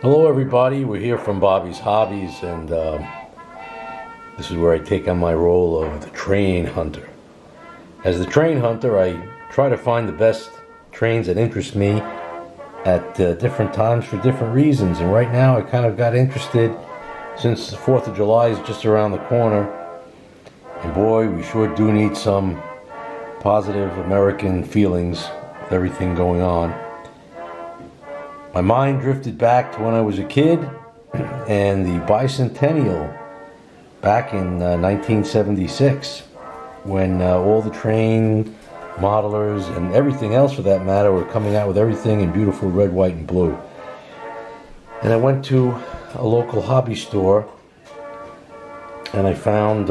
Hello everybody, we're here from Bobby's Hobbies, and this is where I take on my role of the train hunter. As the train hunter, I try to find the best trains that interest me at different times for different reasons, and right now I kind of got interested since the 4th of July is just around the corner, and boy, we sure do need some positive American feelings with everything going on. My mind drifted back to when I was a kid and the Bicentennial back in 1976, when all the train modelers and everything else for that matter were coming out with everything in beautiful red, white, and blue. And I went to a local hobby store and I found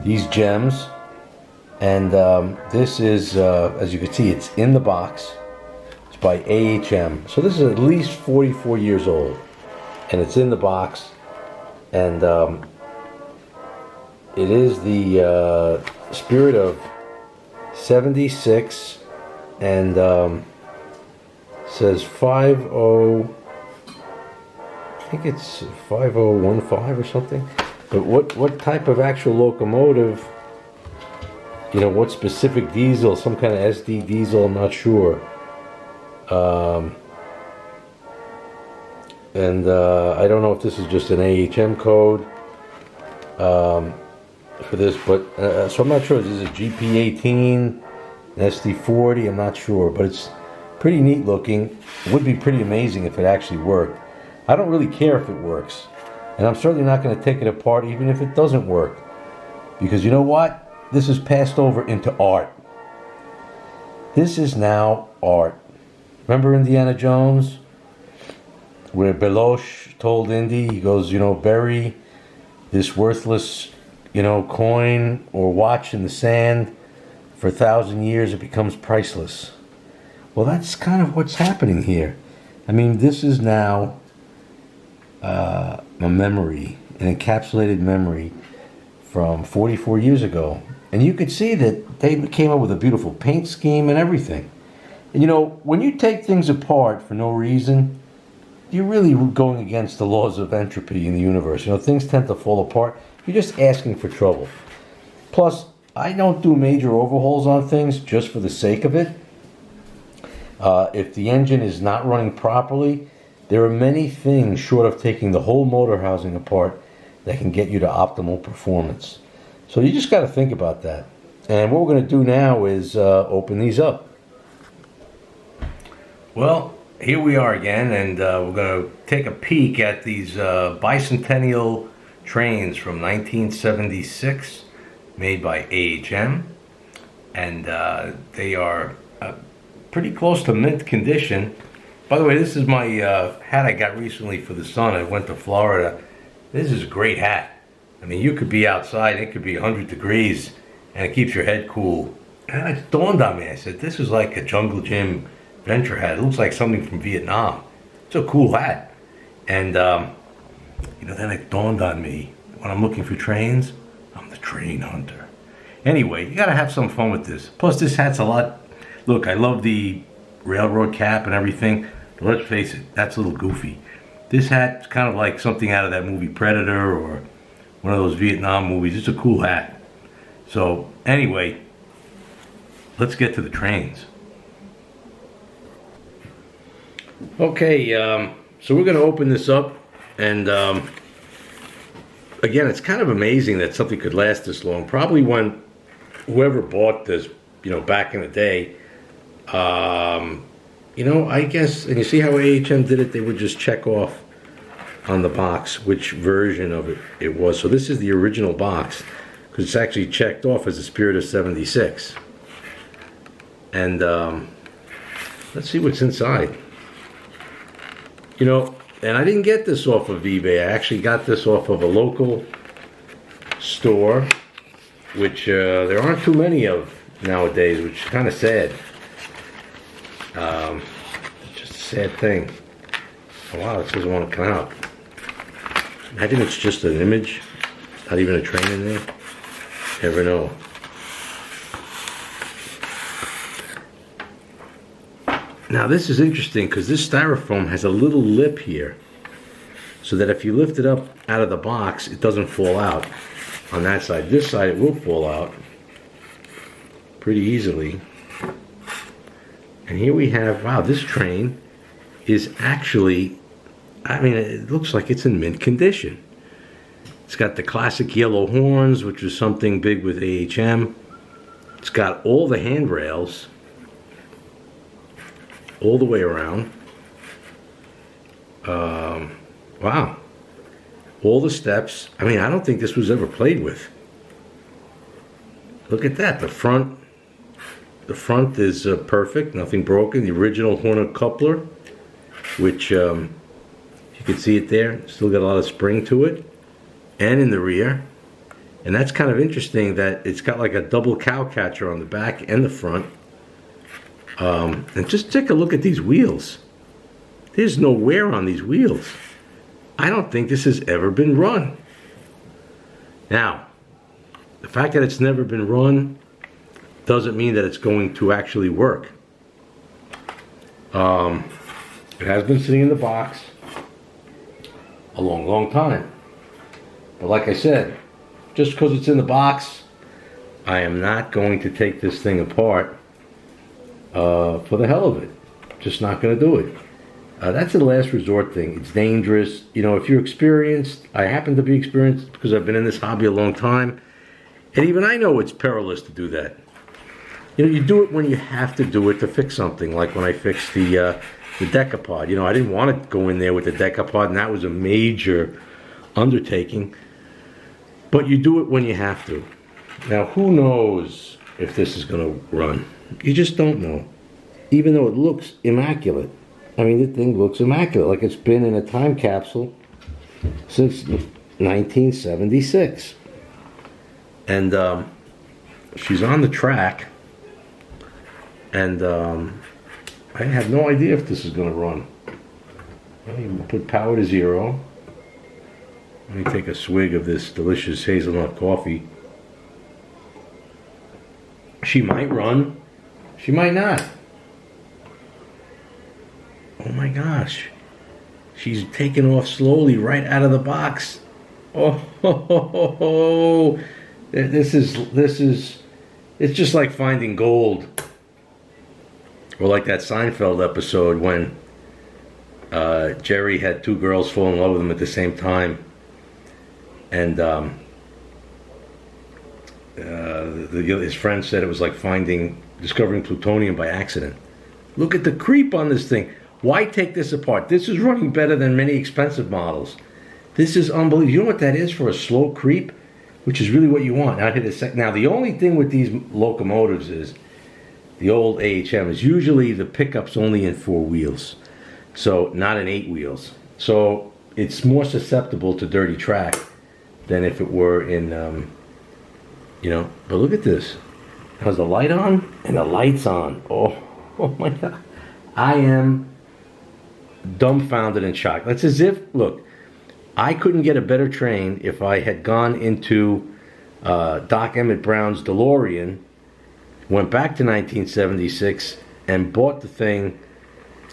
these gems, and this is, as you can see, it's in the box. By AHM. So this is at least 44 years old, and it's in the box, and it is the spirit of 76, and says 50, I think it's 5015 or something. But what type of actual locomotive, what specific diesel, some kind of SD diesel, I'm not sure. I don't know if this is just an AHM code for this, but so I'm not sure. This is a GP18, an SD40, I'm not sure, but it's pretty neat looking. It would be pretty amazing if it actually worked. I don't really care if it works, and I'm certainly not going to take it apart even if it doesn't work, because you know what? This is passed over into art. This is now art. Remember Indiana Jones, where Abolish told Indy, he goes, bury this worthless, coin or watch in the sand. For 1,000 years, it becomes priceless. Well, that's kind of what's happening here. I mean, this is now a memory, an encapsulated memory from 44 years ago. And you could see that they came up with a beautiful paint scheme and everything. And when you take things apart for no reason, you're really going against the laws of entropy in the universe. Things tend to fall apart. You're just asking for trouble. Plus, I don't do major overhauls on things just for the sake of it. If the engine is not running properly, there are many things short of taking the whole motor housing apart that can get you to optimal performance. So you just got to think about that. And what we're going to do now is open these up. Well, here we are again, and we're going to take a peek at these Bicentennial trains from 1976, made by AHM, and they are pretty close to mint condition. By the way, this is my hat I got recently for the sun. I went to Florida. This is a great hat. I mean, you could be outside, it could be 100 degrees, and it keeps your head cool. And it dawned on me, I said, this is like a jungle gym venture hat. It looks like something from Vietnam. It's a cool hat. And then it dawned on me, when I'm looking for trains, I'm the train hunter. Anyway, you gotta have some fun with this. Plus, this hat's a lot. Look, I love the railroad cap and everything, but let's face it, that's a little goofy. This hat's kind of like something out of that movie Predator or one of those Vietnam movies. It's a cool hat. So anyway, let's get to the trains. Okay, so we're going to open this up, and again, it's kind of amazing that something could last this long. Probably when whoever bought this, back in the day, I guess, and you see how AHM did it, they would just check off on the box which version of it was. So this is the original box, because it's actually checked off as the Spirit of 76. And let's see what's inside. And I didn't get this off of eBay. I actually got this off of a local store, which there aren't too many of nowadays, which is kind of sad. Just a sad thing. Oh, wow, this doesn't want to come out. Imagine it's just an image, not even a train in there. Never know. Now this is interesting because this styrofoam has a little lip here. so that if you lift it up out of the box, it doesn't fall out on that side. This side, it will fall out pretty easily. And here we have, wow, this train is actually, I mean, it looks like it's in mint condition. It's got the classic yellow horns, which is something big with AHM. It's got all the handrails all the way around. Wow. All the steps. I mean, I don't think this was ever played with. Look at that. The front is perfect, nothing broken. The original Hornet coupler, which you can see it there. Still got a lot of spring to it. And in the rear. And that's kind of interesting that it's got like a double cow catcher on the back and the front. And just take a look at these wheels. There's no wear on these wheels. I don't think this has ever been run. Now, the fact that it's never been run doesn't mean that it's going to actually work. It has been sitting in the box a long, long time. But like I said, just because it's in the box, I am not going to take this thing apart for the hell of it. Just not going to do it. That's a last resort thing. It's dangerous. You know, if you're experienced, I happen to be experienced because I've been in this hobby a long time. And even I know it's perilous to do that. You know, you do it when you have to do it to fix something. Like when I fixed the decapod. You know, I didn't want to go in there with the decapod, and that was a major undertaking. But you do it when you have to. Now, who knows if this is going to run? You just don't know. Even though it looks immaculate. I mean, the thing looks immaculate. Like it's been in a time capsule since 1976. And she's on the track. And I have no idea if this is going to run. I even put power to 0. Let me take a swig of this delicious hazelnut coffee. She might run. She might not. Oh my gosh. She's taking off slowly right out of the box. Oh, ho, ho, ho, ho. This is, it's just like finding gold. Or like that Seinfeld episode when Jerry had 2 girls fall in love with him at the same time. And his friend said it was like discovering plutonium by accident. Look at the creep on this thing. Why take this apart? This is running better than many expensive models. This is unbelievable. You know what that is for a slow creep? Which is really what you want. Now, the only thing with these locomotives is, the old AHM is usually the pickup's only in 4 wheels. So, not in 8 wheels. So, it's more susceptible to dirty track than if it were in, you know. But look at this. Has the light on? And the light's on. Oh my God. I am dumbfounded and shocked. That's as if, look, I couldn't get a better train if I had gone into Doc Emmett Brown's DeLorean, went back to 1976, and bought the thing,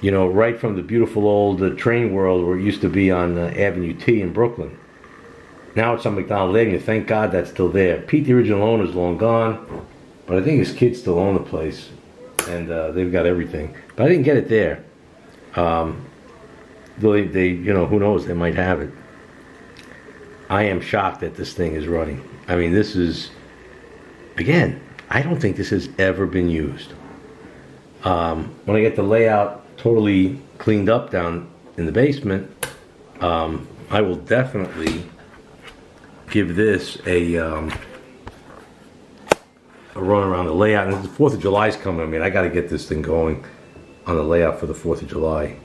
you know, right from the beautiful old train world where it used to be on Avenue T in Brooklyn. Now it's on McDonald Avenue. Thank God that's still there. Pete, the original owner, is long gone, but I think his kids still own the place, and they've got everything. But I didn't get it there. They, you know, who knows? They might have it. I am shocked that this thing is running. I mean, this is, again, I don't think this has ever been used. When I get the layout totally cleaned up down in the basement, I will definitely give this a run around the layout. And the 4th of July is coming. I mean, I got to get this thing going on the layout for the 4th of July.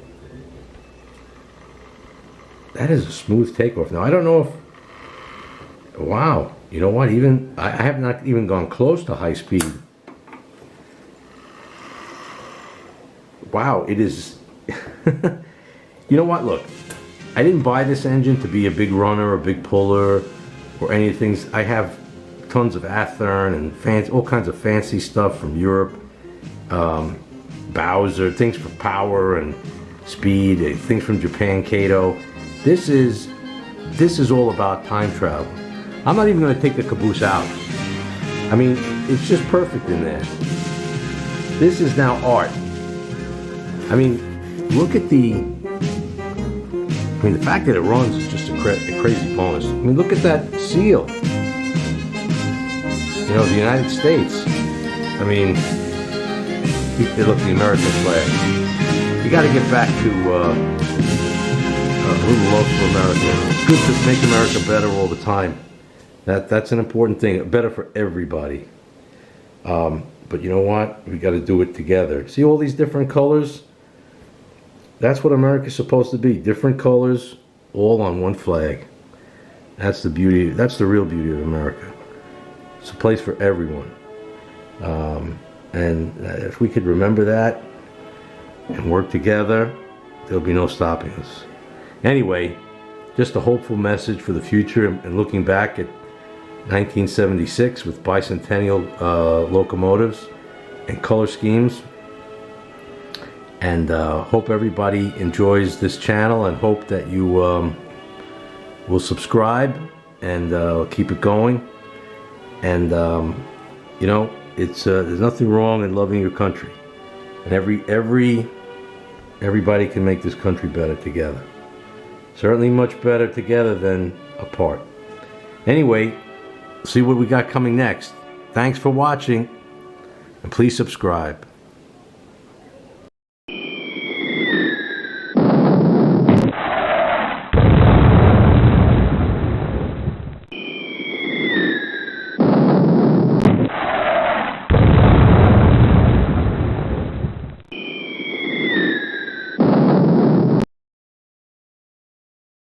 That is a smooth takeoff. Now, I don't know if, wow, you know what, even, I have not even gone close to high speed. Wow, it is, you know what, look, I didn't buy this engine to be a big runner, a big puller, or anything. I have tons of Athearn and all kinds of fancy stuff from Europe, Bowser, things for power and speed, things from Japan, Kato. This is all about time travel. I'm not even going to take the caboose out. I mean, it's just perfect in there. This is now art. I mean, look at the fact that it runs is just a crazy bonus. I mean, look at that seal. You know, the United States. I mean, look, the American flag. You got to get back to a little love for America. It's good to make America better all the time. That's an important thing. Better for everybody. But you know what? We got to do it together. See all these different colors? That's what America's supposed to be. Different colors, all on one flag. That's the beauty. That's the real beauty of America. It's a place for everyone. And if we could remember that and work together, there'll be no stopping us. Anyway, just a hopeful message for the future and looking back at 1976 with bicentennial locomotives and color schemes. And hope everybody enjoys this channel, and hope that you will subscribe and keep it going. And you know, it's there's nothing wrong in loving your country, and everybody can make this country better together. Certainly much better together than apart. Anyway, see what we got coming next. Thanks for watching, and please subscribe.